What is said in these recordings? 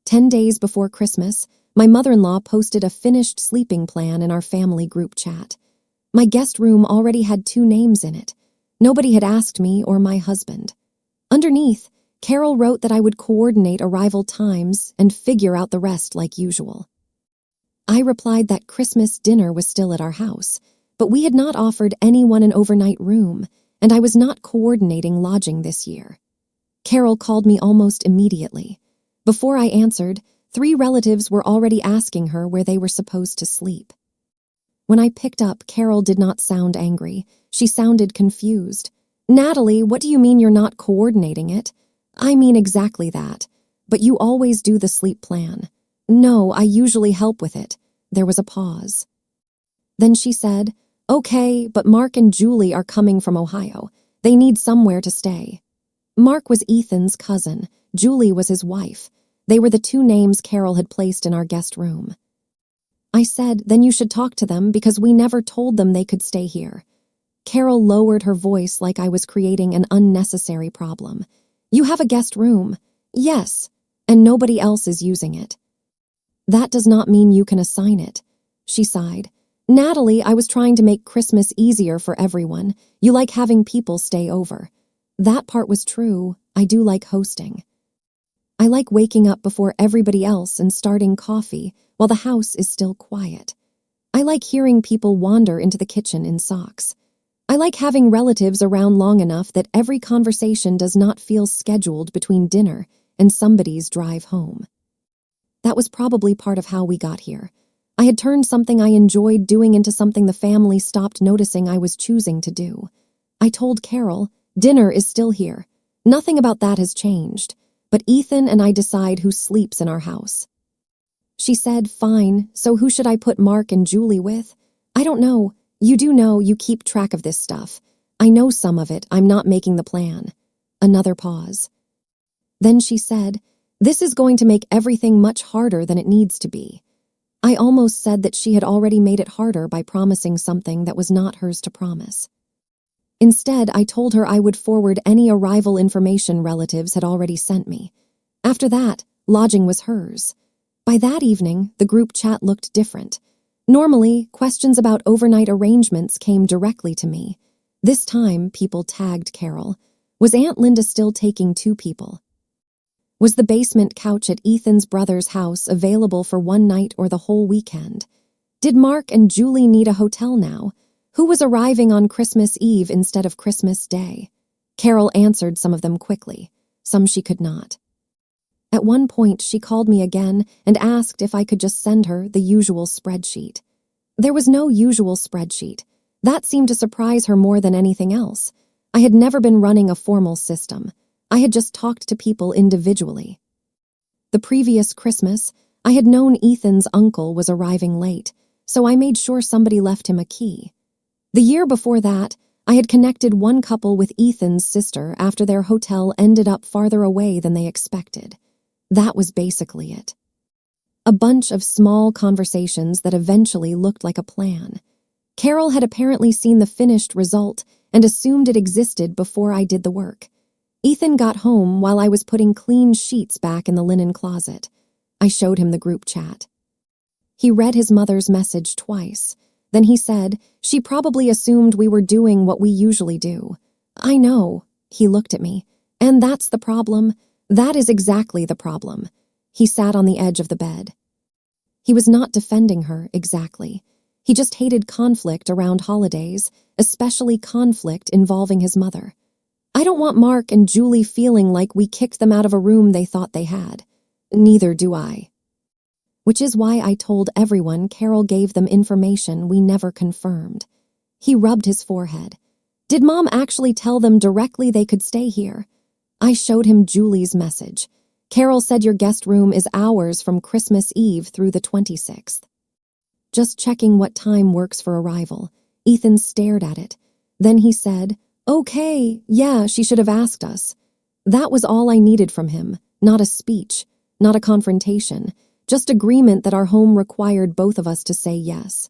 10 days before Christmas, my mother-in-law posted a finished sleeping plan in our family group chat. My guest room already had 2 names in it. Nobody had asked me or my husband. Underneath, Carol wrote that I would coordinate arrival times and figure out the rest like usual. I replied that Christmas dinner was still at our house, but we had not offered anyone an overnight room, and I was not coordinating lodging this year. Carol called me almost immediately. Before I answered, 3 relatives were already asking her where they were supposed to sleep. When I picked up, Carol did not sound angry. She sounded confused. "Natalie, what do you mean you're not coordinating it?" "I mean exactly that. But you always do the sleep plan." "No, I usually help with it." There was a pause. Then she said, "Okay, but Mark and Julie are coming from Ohio. They need somewhere to stay." Mark was Ethan's cousin. Julie was his wife. They were the 2 names Carol had placed in our guest room. I said, "Then you should talk to them because we never told them they could stay here." Carol lowered her voice like I was creating an unnecessary problem. "You have a guest room." "Yes, and nobody else is using it." "That does not mean you can assign it." She sighed. "Natalie, I was trying to make Christmas easier for everyone. You like having people stay over." That part was true. I do like hosting. I like waking up before everybody else and starting coffee while the house is still quiet. I like hearing people wander into the kitchen in socks. I like having relatives around long enough that every conversation does not feel scheduled between dinner and somebody's drive home. That was probably part of how we got here. I had turned something I enjoyed doing into something the family stopped noticing I was choosing to do. I told Carol, "Dinner is still here. Nothing about that has changed, but Ethan and I decide who sleeps in our house." She said, "Fine, so who should I put Mark and Julie with?" "I don't know. You do know you keep track of this stuff." "I know some of it. I'm not making the plan." Another pause. Then she said, "This is going to make everything much harder than it needs to be." I almost said that she had already made it harder by promising something that was not hers to promise. Instead, I told her I would forward any arrival information relatives had already sent me. After that, lodging was hers. By that evening, the group chat looked different. Normally, questions about overnight arrangements came directly to me. This time, people tagged Carol. Was Aunt Linda still taking 2 people? Was the basement couch at Ethan's brother's house available for one night or the whole weekend? Did Mark and Julie need a hotel now? Who was arriving on Christmas Eve instead of Christmas Day? Carol answered some of them quickly. Some she could not. At one point, she called me again and asked if I could just send her the usual spreadsheet. There was no usual spreadsheet. That seemed to surprise her more than anything else. I had never been running a formal system. I had just talked to people individually. The previous Christmas, I had known Ethan's uncle was arriving late, so I made sure somebody left him a key. The year before that, I had connected one couple with Ethan's sister after their hotel ended up farther away than they expected. That was basically it. A bunch of small conversations that eventually looked like a plan. Carol had apparently seen the finished result and assumed it existed before I did the work. Ethan got home while I was putting clean sheets back in the linen closet. I showed him the group chat. He read his mother's message twice. Then he said, "She probably assumed we were doing what we usually do." "I know." He looked at me. "And that's the problem. That is exactly the problem." He sat on the edge of the bed. He was not defending her, exactly. He just hated conflict around holidays, especially conflict involving his mother. "I don't want Mark and Julie feeling like we kicked them out of a room they thought they had." "Neither do I." Which is why I told everyone Carol gave them information we never confirmed. He rubbed his forehead. "Did Mom actually tell them directly they could stay here?" I showed him Julie's message. "Carol said your guest room is hours from Christmas Eve through the 26th. Just checking what time works for arrival. Ethan stared at it. Then he said, "Okay, yeah, she should have asked us." That was all I needed from him. Not a speech, not a confrontation, just agreement that our home required both of us to say yes.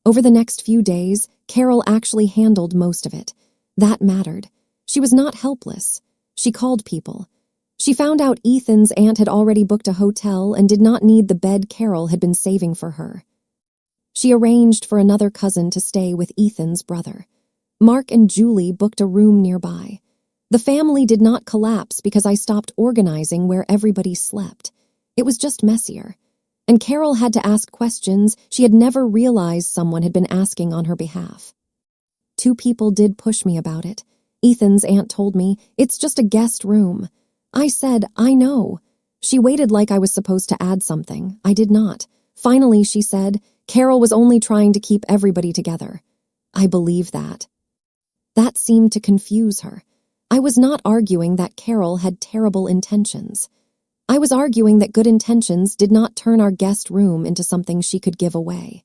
Over the next few days, Carol actually handled most of it. That mattered. She was not helpless. She called people. She found out Ethan's aunt had already booked a hotel and did not need the bed Carol had been saving for her. She arranged for another cousin to stay with Ethan's brother. Mark and Julie booked a room nearby. The family did not collapse because I stopped organizing where everybody slept. It was just messier. And Carol had to ask questions she had never realized someone had been asking on her behalf. 2 people did push me about it. Ethan's aunt told me, "It's just a guest room." I said, "I know." She waited like I was supposed to add something. I did not. Finally, she said, Carol was only trying to keep everybody together. I believe that. That seemed to confuse her. I was not arguing that Carol had terrible intentions. I was arguing that good intentions did not turn our guest room into something she could give away.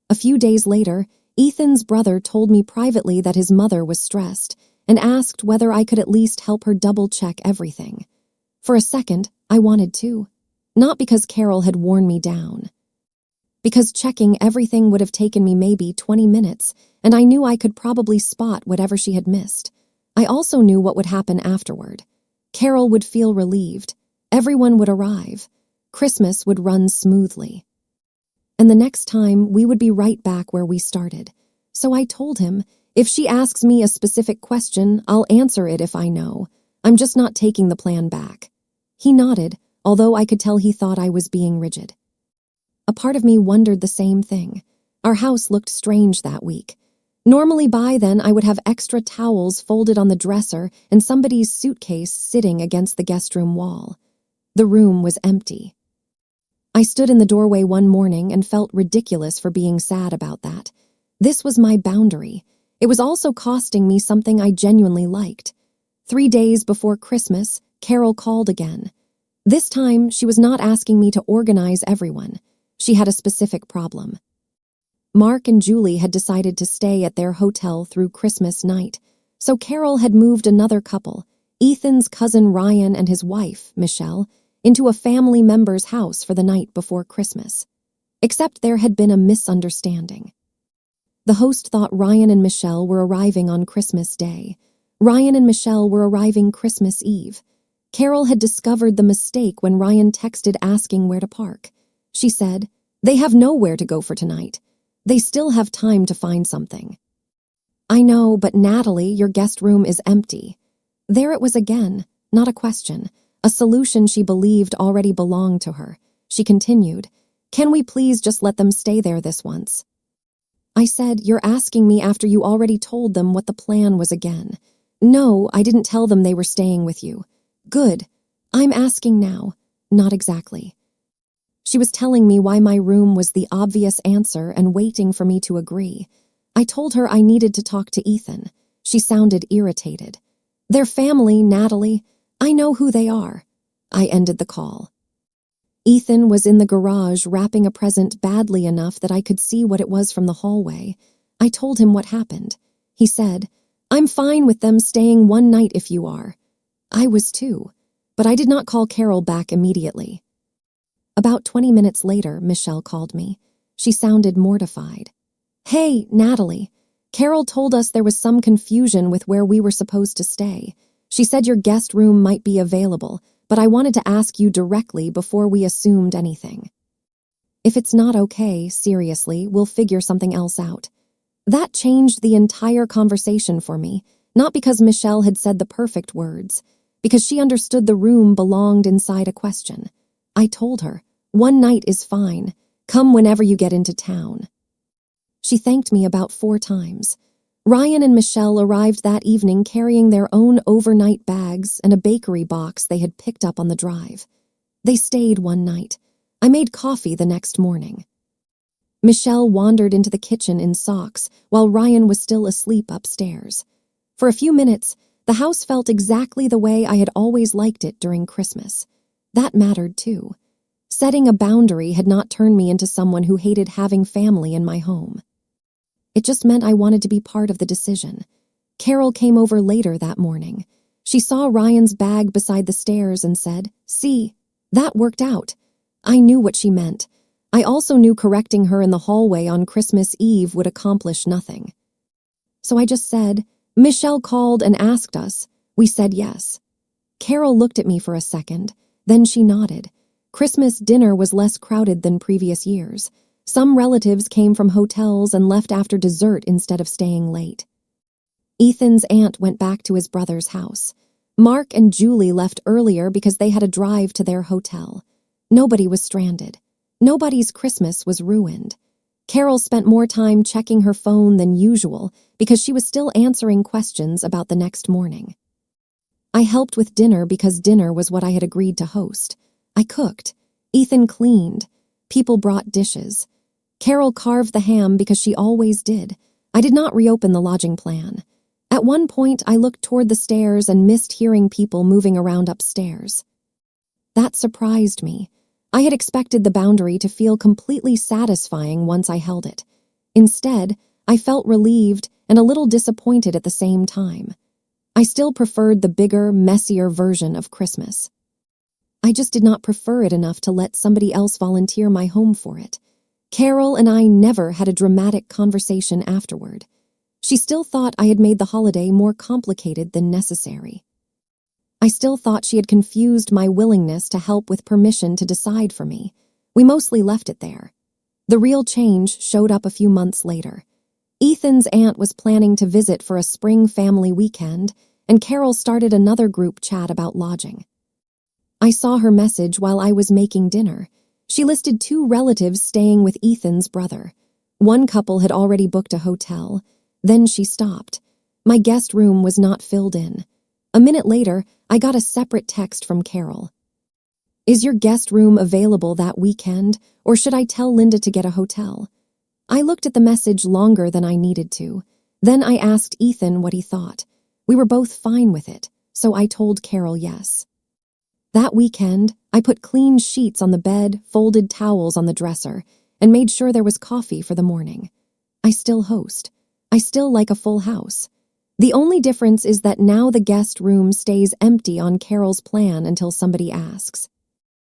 A few days later, Ethan's brother told me privately that his mother was stressed and asked whether I could at least help her double-check everything. For a second, I wanted to. Not because Carol had worn me down. Because checking everything would have taken me maybe 20 minutes, and I knew I could probably spot whatever she had missed. I also knew what would happen afterward. Carol would feel relieved. Everyone would arrive. Christmas would run smoothly. And the next time, we would be right back where we started. So I told him, if she asks me a specific question, I'll answer it if I know. I'm just not taking the plan back. He nodded, although I could tell he thought I was being rigid. A part of me wondered the same thing. Our house looked strange that week. Normally by then, I would have extra towels folded on the dresser and somebody's suitcase sitting against the guest room wall. The room was empty. I stood in the doorway one morning and felt ridiculous for being sad about that. This was my boundary. It was also costing me something I genuinely liked. 3 days before Christmas, Carol called again. This time, she was not asking me to organize everyone. She had a specific problem. Mark and Julie had decided to stay at their hotel through Christmas night, so Carol had moved another couple, Ethan's cousin Ryan and his wife, Michelle, into a family member's house for the night before Christmas. Except there had been a misunderstanding. The host thought Ryan and Michelle were arriving on Christmas Day. Ryan and Michelle were arriving Christmas Eve. Carol had discovered the mistake when Ryan texted asking where to park. She said, "They have nowhere to go for tonight. They still have time to find something." "I know, but Natalie, your guest room is empty." There it was again, not a question. A solution she believed already belonged to her. She continued, "Can we please just let them stay there this once?" I said, "You're asking me after you already told them what the plan was again." "No, I didn't tell them they were staying with you." "Good. I'm asking now." "Not exactly." She was telling me why my room was the obvious answer and waiting for me to agree. I told her I needed to talk to Ethan. She sounded irritated. "Their family, Natalie. I know who they are." I ended the call. Ethan was in the garage wrapping a present badly enough that I could see what it was from the hallway. I told him what happened. He said, "I'm fine with them staying one night if you are." I was too, but I did not call Carol back immediately. About 20 minutes later, Michelle called me. She sounded mortified. "Hey, Natalie. Carol told us there was some confusion with where we were supposed to stay. She said your guest room might be available, but I wanted to ask you directly before we assumed anything. If it's not okay, seriously, we'll figure something else out." That changed the entire conversation for me, not because Michelle had said the perfect words, because she understood the room belonged inside a question. I told her, "One night is fine. Come whenever you get into town." She thanked me about 4 times. Ryan and Michelle arrived that evening carrying their own overnight bags and a bakery box they had picked up on the drive. They stayed one night. I made coffee the next morning. Michelle wandered into the kitchen in socks while Ryan was still asleep upstairs. For a few minutes, the house felt exactly the way I had always liked it during Christmas. That mattered too. Setting a boundary had not turned me into someone who hated having family in my home. It just meant I wanted to be part of the decision. Carol came over later that morning. She saw Ryan's bag beside the stairs and said, "See, that worked out." I knew what she meant. I also knew correcting her in the hallway on Christmas Eve would accomplish nothing. So I just said, "Michelle called and asked us." We said yes. Carol looked at me for a second, then she nodded. Christmas dinner was less crowded than previous years. Some relatives came from hotels and left after dessert instead of staying late. Ethan's aunt went back to his brother's house. Mark and Julie left earlier because they had a drive to their hotel. Nobody was stranded. Nobody's Christmas was ruined. Carol spent more time checking her phone than usual because she was still answering questions about the next morning. I helped with dinner because dinner was what I had agreed to host. I cooked. Ethan cleaned. People brought dishes. Carol carved the ham because she always did. I did not reopen the lodging plan. At one point, I looked toward the stairs and missed hearing people moving around upstairs. That surprised me. I had expected the boundary to feel completely satisfying once I held it. Instead, I felt relieved and a little disappointed at the same time. I still preferred the bigger, messier version of Christmas. I just did not prefer it enough to let somebody else volunteer my home for it. Carol and I never had a dramatic conversation afterward. She still thought I had made the holiday more complicated than necessary. I still thought she had confused my willingness to help with permission to decide for me. We mostly left it there. The real change showed up a few months later. Ethan's aunt was planning to visit for a spring family weekend, and Carol started another group chat about lodging. I saw her message while I was making dinner. She listed 2 relatives staying with Ethan's brother. One couple had already booked a hotel. Then she stopped. My guest room was not filled in. A minute later, I got a separate text from Carol. "Is your guest room available that weekend, or should I tell Linda to get a hotel?" I looked at the message longer than I needed to. Then I asked Ethan what he thought. We were both fine with it, so I told Carol yes. That weekend, I put clean sheets on the bed, folded towels on the dresser, and made sure there was coffee for the morning. I still host. I still like a full house. The only difference is that now the guest room stays empty on Carol's plan until somebody asks.